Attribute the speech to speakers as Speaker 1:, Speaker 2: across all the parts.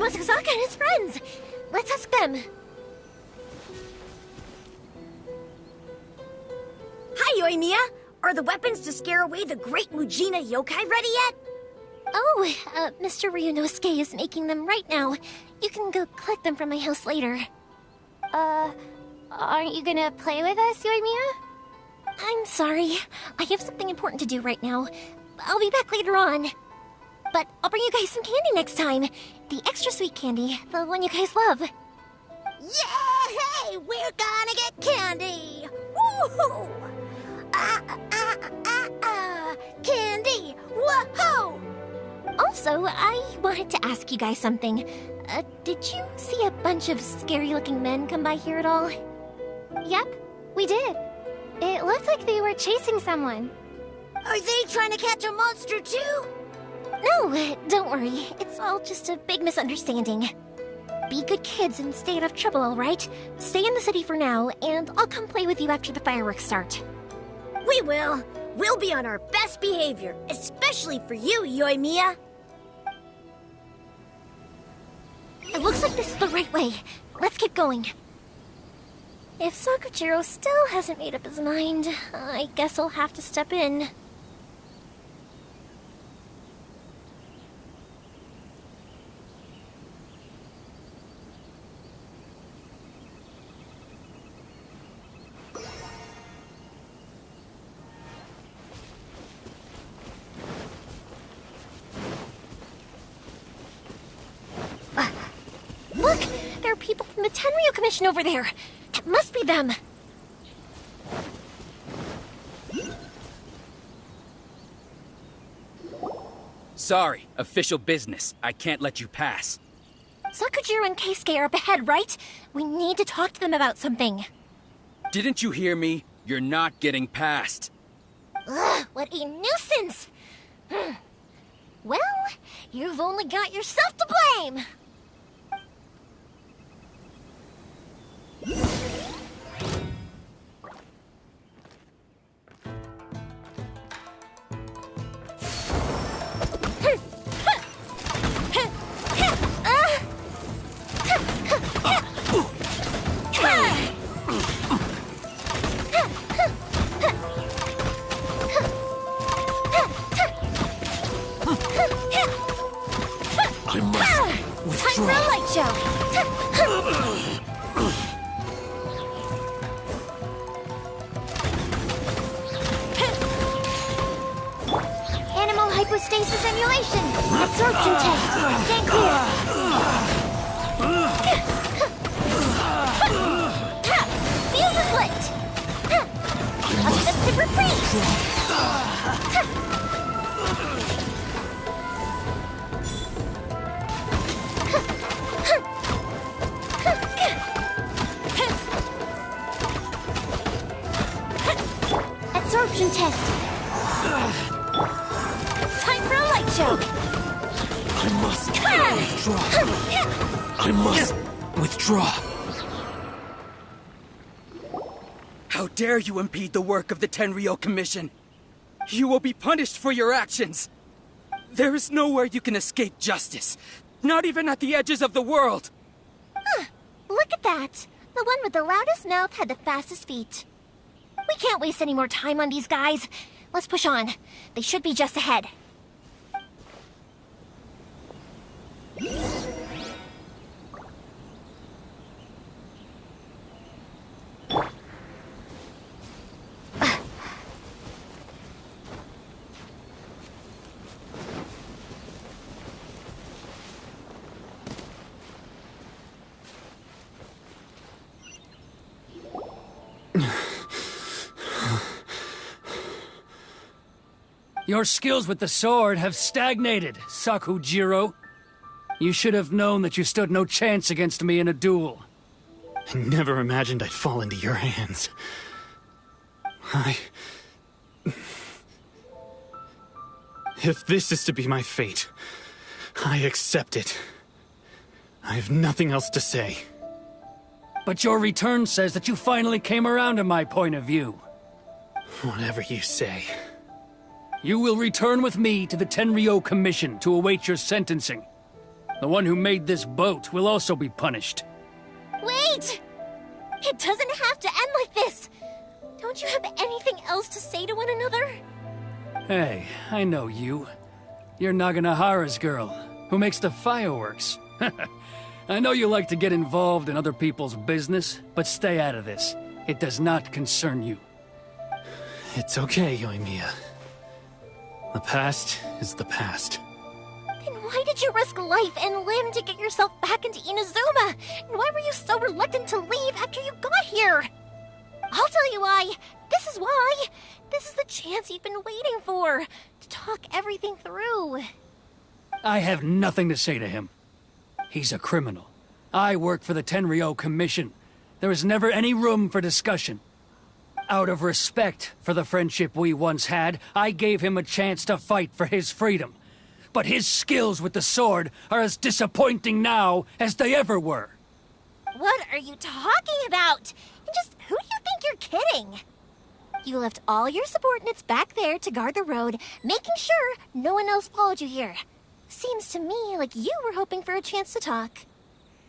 Speaker 1: was Asagi and his friends. Let's ask them.
Speaker 2: Hi, Yoimiya! Are the weapons to scare away the great Mujina yokai ready yet?
Speaker 1: Oh, Mr. Ryunosuke is making them right now. You can go collect them from my house later.
Speaker 3: Aren't you gonna play with us, Yoimiya?
Speaker 1: I'm sorry. I have something important to do right now. I'll be back later on. But I'll bring you guys some candy next time. The extra sweet candy, the one you guys love.
Speaker 2: Yay! We're gonna get candy! Woohoo! Candy! Whoa!
Speaker 1: Also, I wanted to ask you guys something. Did you see a bunch of scary-looking men come by here at all?
Speaker 3: Yep, we did. It looked like they were chasing someone.
Speaker 2: Are they trying to catch a monster too?
Speaker 1: No, don't worry. It's all just a big misunderstanding. Be good kids and stay out of trouble, alright? Stay in the city for now, and I'll come play with you after the fireworks start.
Speaker 2: We will. We'll be on our best behavior, especially for you, Yoimiya.
Speaker 1: It looks like this is the right way. Let's keep going. If Sakujiro still hasn't made up his mind, I guess I'll have to step in. Look! There are people from the Tenryu Commission over there! It must be them!
Speaker 4: Sorry, official business. I can't let you pass.
Speaker 1: Sakujiro and Keisuke are up ahead, right? We need to talk to them about something.
Speaker 4: Didn't you hear me? You're not getting past.
Speaker 1: Ugh, what a nuisance! Well, you've only got yourself to blame!
Speaker 5: I must withdraw.
Speaker 1: Time for a light show!
Speaker 3: Animal hypostasis emulation. Absorption test. Stand clear.
Speaker 1: Fuse is lit! Offensive reprise!
Speaker 3: Absorption test.
Speaker 1: Time for a light show!
Speaker 5: I must withdraw. I must withdraw.
Speaker 4: How dare you impede the work of the Tenryo Commission? You will be punished for your actions. There is nowhere you can escape justice. Not even at the edges of the world.
Speaker 1: Look at that! The one with the loudest mouth had the fastest feet. We can't waste any more time on these guys. Let's push on. They should be just ahead.
Speaker 6: Your skills with the sword have stagnated, Sakujiro. You should have known that you stood no chance against me in a duel.
Speaker 5: I never imagined I'd fall into your hands. If this is to be my fate, I accept it. I have nothing else to say.
Speaker 6: But your return says that you finally came around to my point of view.
Speaker 5: Whatever you say.
Speaker 6: You will return with me to the Tenryo Commission to await your sentencing. The one who made this boat will also be punished.
Speaker 1: Wait! It doesn't have to end like this! Don't you have anything else to say to one another?
Speaker 6: Hey, I know you. You're Naganahara's girl, who makes the fireworks. I know you like to get involved in other people's business, but stay out of this. It does not concern you.
Speaker 5: It's okay, Yoimiya. The past is the past.
Speaker 1: Then why did you risk life and limb to get yourself back into Inazuma? And why were you so reluctant to leave after you got here? I'll tell you why. This is why. This is the chance you've been waiting for, to talk everything through.
Speaker 6: I have nothing to say to him. He's a criminal. I work for the Tenryou Commission. There is never any room for discussion. Out of respect for the friendship we once had, I gave him a chance to fight for his freedom. But his skills with the sword are as disappointing now as they ever were.
Speaker 1: What are you talking about? And just who do you think you're kidding? You left all your subordinates back there to guard the road, making sure no one else followed you here. Seems to me like you were hoping for a chance to talk.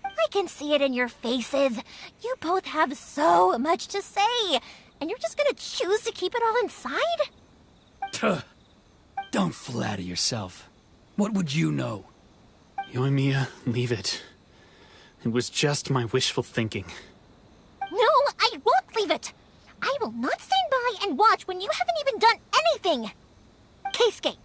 Speaker 1: I can see it in your faces. You both have so much to say, and you're just gonna choose to keep it all inside?
Speaker 6: Tuh. Don't flatter yourself. What would you know?
Speaker 5: Yoimiya, leave it. It was just my wishful thinking.
Speaker 1: No, I won't leave it. I will not stand by and watch when you haven't even done anything. Keisuke,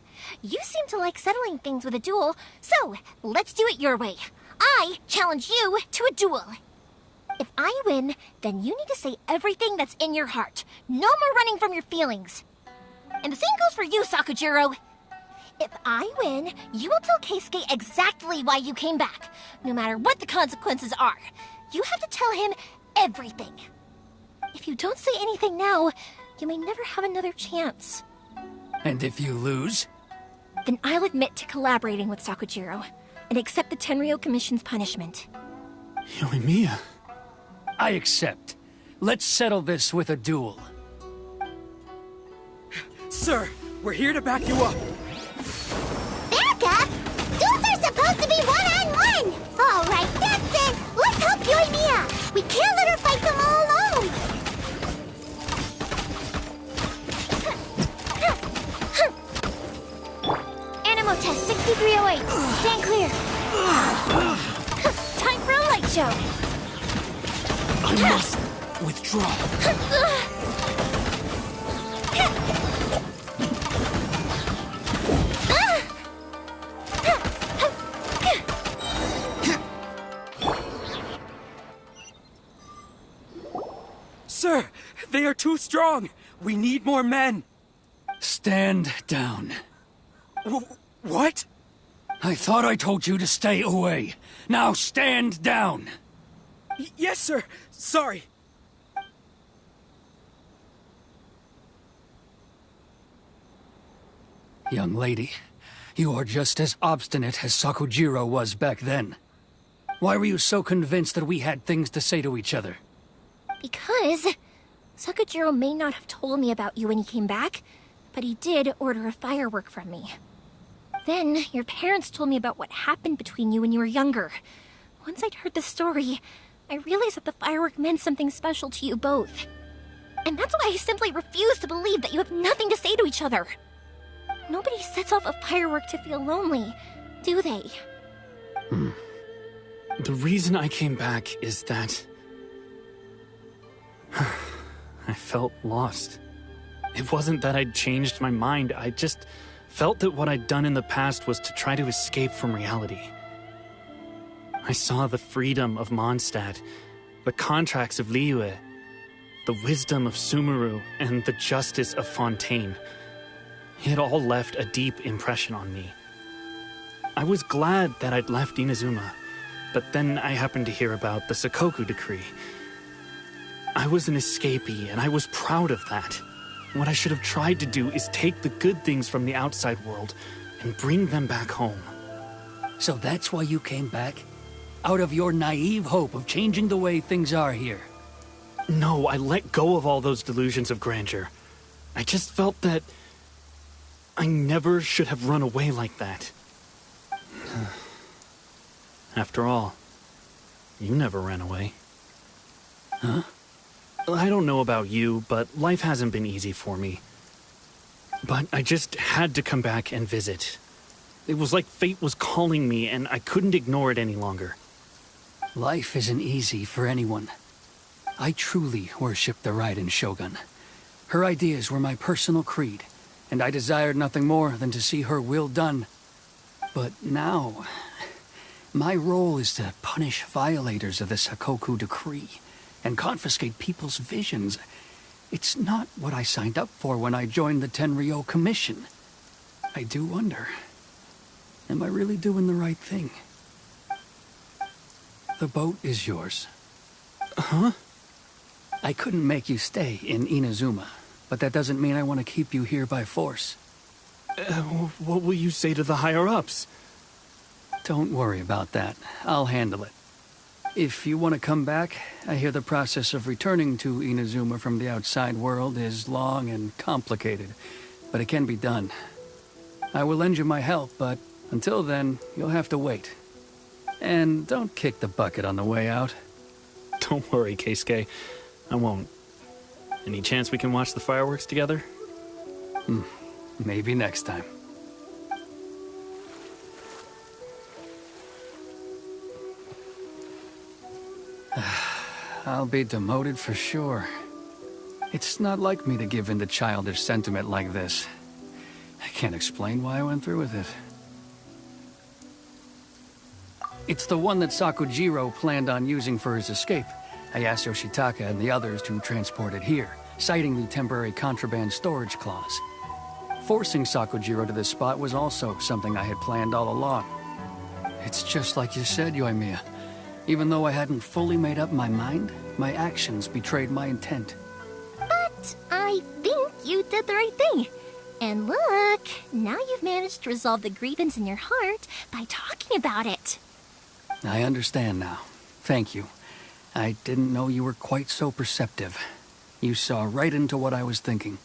Speaker 1: you seem to like settling things with a duel, so let's do it your way. I challenge you to a duel. If I win, then you need to say everything that's in your heart. No more running from your feelings. And the same goes for you, Sakujiro. If I win, you will tell Keisuke exactly why you came back, no matter what the consequences are. You have to tell him everything. If you don't say anything now, you may never have another chance.
Speaker 6: And if you lose?
Speaker 1: Then I'll admit to collaborating with Sakujiro and accept the Tenryou Commission's punishment.
Speaker 5: Yoimiya.
Speaker 6: I accept. Let's settle this with a duel.
Speaker 4: Sir, we're here to back you up.
Speaker 3: Back up? Duels are supposed to be one-on-one! All right, that's it! Let's help Yoimiya! We can't let her fight them all alone! Animo test 6308. Stand clear.
Speaker 1: Time for a light show.
Speaker 5: I must withdraw.
Speaker 4: Sir, they are too strong. We need more men.
Speaker 6: Stand down.
Speaker 4: What?
Speaker 6: I thought I told you to stay away. Now stand down.
Speaker 4: Yes, sir. Sorry.
Speaker 6: Young lady, you are just as obstinate as Sakujiro was back then. Why were you so convinced that we had things to say to each other?
Speaker 1: Because Sakujiro may not have told me about you when he came back, but he did order a firework from me. Then your parents told me about what happened between you when you were younger. Once I'd heard the story, I realized that the firework meant something special to you both. And that's why I simply refuse to believe that you have nothing to say to each other. Nobody sets off a firework to feel lonely, do they?
Speaker 5: The reason I came back is that I felt lost. It wasn't that I'd changed my mind, I just felt that what I'd done in the past was to try to escape from reality. I saw the freedom of Mondstadt, the contracts of Liyue, the wisdom of Sumeru, and the justice of Fontaine. It all left a deep impression on me. I was glad that I'd left Inazuma, but then I happened to hear about the Sakoku decree. I was an escapee, and I was proud of that. What I should have tried to do is take the good things from the outside world and bring them back home.
Speaker 6: So that's why you came back? Out of your naive hope of changing the way things are here?
Speaker 5: No, I let go of all those delusions of grandeur. I just felt that I never should have run away like that. After all, you never ran away. Huh? I don't know about you, but life hasn't been easy for me. But I just had to come back and visit. It was like fate was calling me, and I couldn't ignore it any longer.
Speaker 6: Life isn't easy for anyone. I truly worship the Raiden Shogun. Her ideas were my personal creed, and I desired nothing more than to see her will done. But now, my role is to punish violators of this Hakoku decree and confiscate people's visions. It's not what I signed up for when I joined the Tenryo Commission. I do wonder, am I really doing the right thing? The boat is yours.
Speaker 5: Huh?
Speaker 6: I couldn't make you stay in Inazuma, but that doesn't mean I want to keep you here by force.
Speaker 5: What will you say to the higher-ups?
Speaker 6: Don't worry about that. I'll handle it. If you want to come back, I hear the process of returning to Inazuma from the outside world is long and complicated, but it can be done. I will lend you my help, but until then, you'll have to wait. And don't kick the bucket on the way out.
Speaker 5: Don't worry, Keisuke. I won't. Any chance we can watch the fireworks together?
Speaker 6: Maybe next time. I'll be demoted for sure. It's not like me to give in to childish sentiment like this. I can't explain why I went through with it. It's the one that Sakujiro planned on using for his escape. I asked Yoshitaka and the others to transport it here, citing the temporary contraband storage clause. Forcing Sakujiro to this spot was also something I had planned all along. It's just like you said, Yoimiya. Even though I hadn't fully made up my mind, my actions betrayed my intent.
Speaker 1: But I think you did the right thing. And look, now you've managed to resolve the grievance in your heart by talking about it.
Speaker 6: I understand now. Thank you. I didn't know you were quite so perceptive. You saw right into what I was thinking.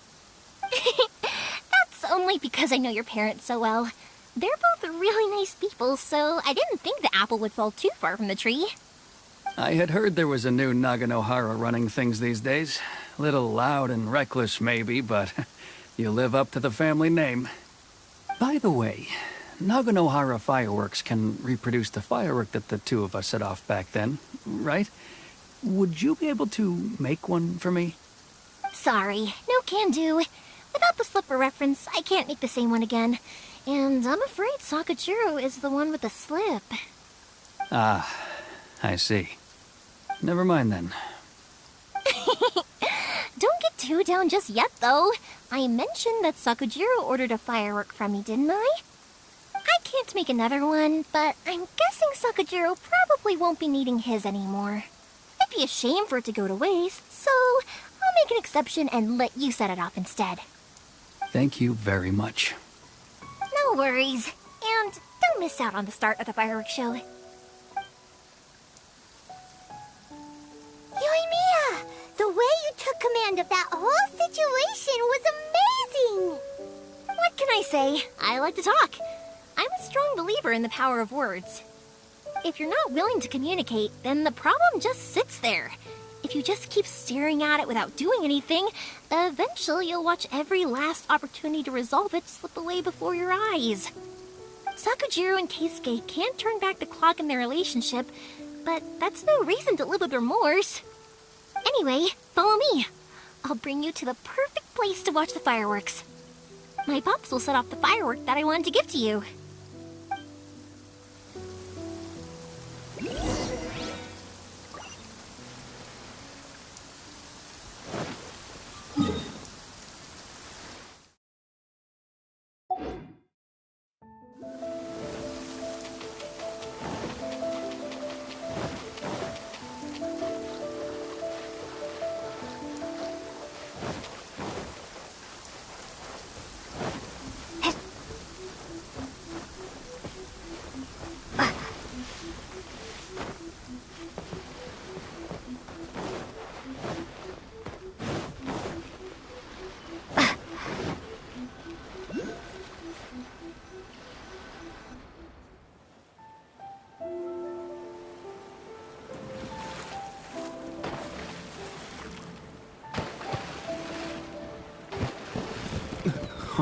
Speaker 1: That's only because I know your parents so well. They're both really nice people, so I didn't think the apple would fall too far from the tree.
Speaker 6: I had heard there was a new Naganohara running things these days. Little loud and reckless, maybe, but you live up to the family name. By the way, Naganohara fireworks can reproduce the firework that the two of us set off back then, right? Would you be able to make one for me?
Speaker 1: Sorry, no can do. Without the slipper reference, I can't make the same one again. And I'm afraid Sakujiro is the one with the slip.
Speaker 6: Ah, I see. Never mind then.
Speaker 1: Don't get too down just yet, though. I mentioned that Sakujiro ordered a firework from me, didn't I? I can't make another one, but I'm guessing Sakujiro probably won't be needing his anymore. It'd be a shame for it to go to waste, so I'll make an exception and let you set it off instead.
Speaker 6: Thank you very much.
Speaker 1: No worries. And don't miss out on the start of the fireworks show.
Speaker 3: Yoimiya! The way you took command of that whole situation was amazing!
Speaker 1: What can I say? I like to talk. I'm a strong believer in the power of words. If you're not willing to communicate, then the problem just sits there. If you just keep staring at it without doing anything, eventually you'll watch every last opportunity to resolve it slip away before your eyes. Sakujiro and Keisuke can't turn back the clock in their relationship, but that's no reason to live with remorse. Anyway, follow me. I'll bring you to the perfect place to watch the fireworks. My pops will set off the firework that I wanted to give to you.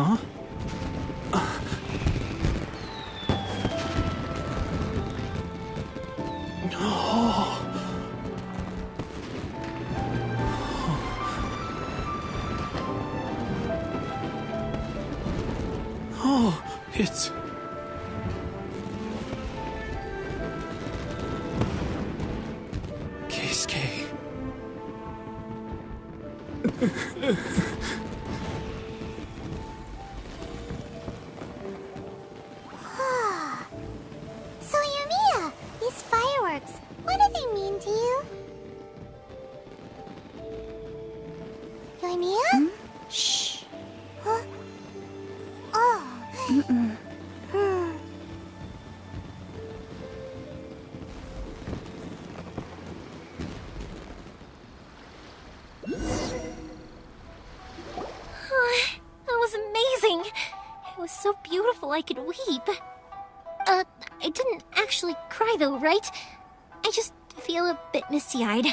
Speaker 5: Huh? Oh, it's... Keisuke.
Speaker 3: So, Yumiya, these fireworks, what do they mean to you? Yumiya?
Speaker 1: Shh.
Speaker 3: Huh? Oh.
Speaker 1: That was amazing. It was so beautiful I could weep. I didn't actually cry though, right? I just feel a bit misty-eyed.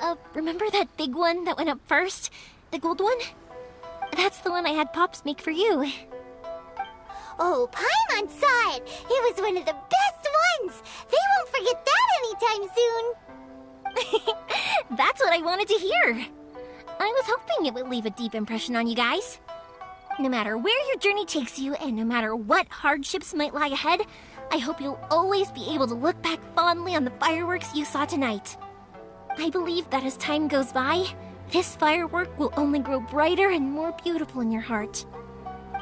Speaker 1: Oh, remember that big one that went up first? The gold one? That's the one I had Pops make for you.
Speaker 3: Oh, Paimon saw it. It was one of the best ones. They won't forget that anytime soon.
Speaker 1: That's what I wanted to hear. I was hoping it would leave a deep impression on you guys. No matter where your journey takes you, and no matter what hardships might lie ahead, I hope you'll always be able to look back fondly on the fireworks you saw tonight. I believe that as time goes by, this firework will only grow brighter and more beautiful in your heart.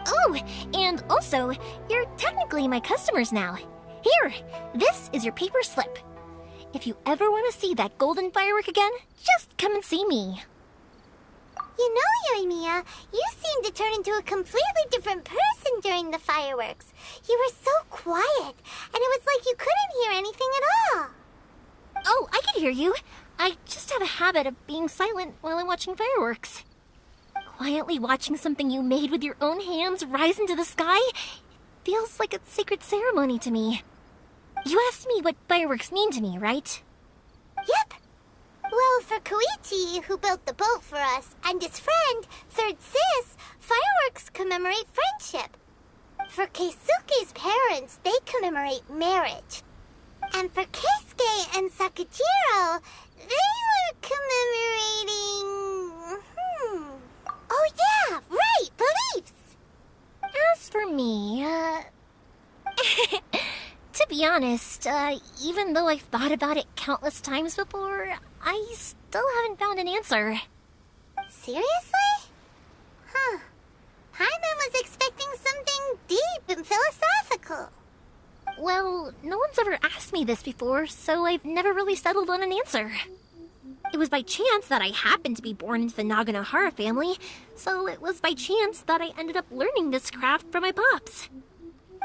Speaker 1: Oh, and also, you're technically my customers now. Here, this is your paper slip. If you ever want to see that golden firework again, just come and see me.
Speaker 3: You know, Yumiya, you seemed to turn into a completely different person during the fireworks. You were so quiet, and it was like you couldn't hear anything at all.
Speaker 1: Oh, I can hear you. I just have a habit of being silent while I'm watching fireworks. Quietly watching something you made with your own hands rise into the sky feels like a sacred ceremony to me. You asked me what fireworks mean to me, right?
Speaker 3: Yep. Well, for Koichi, who built the boat for us, and his friend, Third Sis, fireworks commemorate friendship. For Keisuke's parents, they commemorate marriage. And for Keisuke and Sakujiro, they were commemorating... Oh yeah, right, beliefs!
Speaker 1: As for me, to be honest, even though I've thought about it countless times before, I still haven't found an answer.
Speaker 3: Seriously? Huh. Paimon was expecting something deep and philosophical.
Speaker 1: Well, no one's ever asked me this before, so I've never really settled on an answer. It was by chance that I happened to be born into the Naganohara family, so it was by chance that I ended up learning this craft from my pops.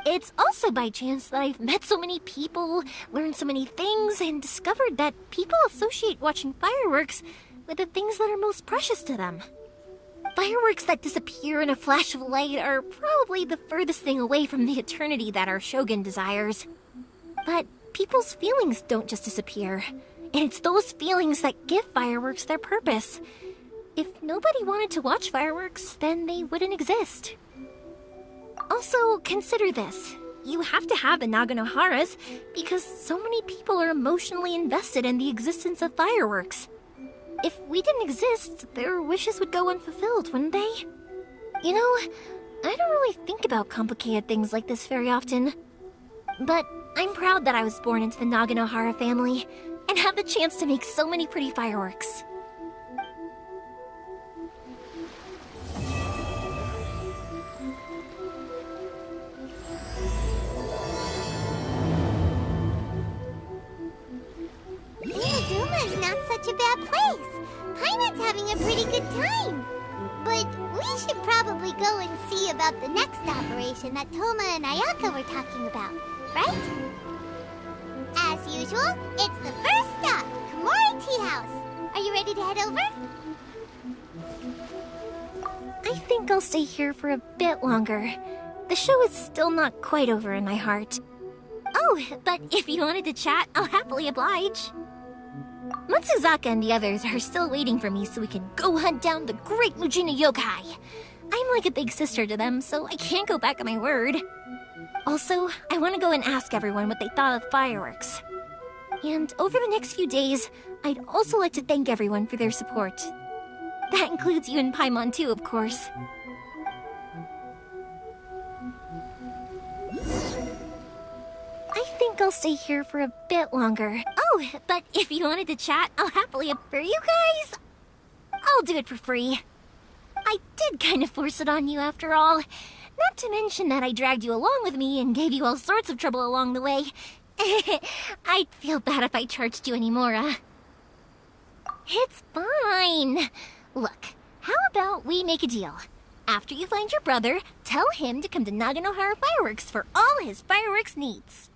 Speaker 1: It's also by chance that I've met so many people, learned so many things, and discovered that people associate watching fireworks with the things that are most precious to them. Fireworks that disappear in a flash of light are probably the furthest thing away from the eternity that our shogun desires. But people's feelings don't just disappear, and it's those feelings that give fireworks their purpose. If nobody wanted to watch fireworks, then they wouldn't exist. Also, consider this. You have to have the Naganoharas because so many people are emotionally invested in the existence of fireworks. If we didn't exist, their wishes would go unfulfilled, wouldn't they? You know, I don't really think about complicated things like this very often. But I'm proud that I was born into the Naganohara family and have the chance to make so many pretty fireworks.
Speaker 3: Miyazuma's not such a bad place. Paimon's having a pretty good time. But we should probably go and see about the next operation that Toma and Ayaka were talking about, right? As usual, it's the first stop, Komori Tea House. Are you ready to head over?
Speaker 1: I think I'll stay here for a bit longer. The show is still not quite over in my heart. Oh, but if you wanted to chat, I'll happily oblige. Matsuzaka and the others are still waiting for me so we can go hunt down the great Mujina yokai. I'm like a big sister to them, so I can't go back on my word. Also, I want to go and ask everyone what they thought of fireworks. And over the next few days, I'd also like to thank everyone for their support. That includes you and Paimon too, of course. I think I'll stay here for a bit longer. Oh, but if you wanted to chat, I'll happily for you guys. I'll do it for free. I did kind of force it on you after all. Not to mention that I dragged you along with me and gave you all sorts of trouble along the way. I'd feel bad if I charged you anymore, It's fine. Look, how about we make a deal? After you find your brother, tell him to come to Naganohara Fireworks for all his fireworks needs.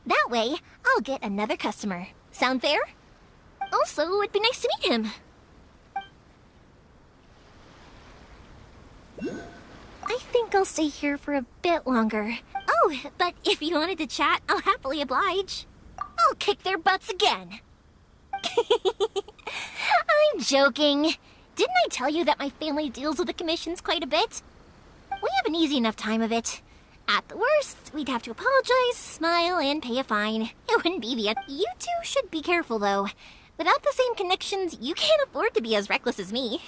Speaker 1: That way, I'll get another customer. Sound fair? Also, it'd be nice to meet him. I think I'll stay here for a bit longer. Oh, but if you wanted to chat, I'll happily oblige. I'll kick their butts again. I'm joking. Didn't I tell you that my family deals with the commissions quite a bit? We have an easy enough time of it. At the worst, we'd have to apologize, smile, and pay a fine. It wouldn't be the... You two should be careful, though. Without the same connections, you can't afford to be as reckless as me.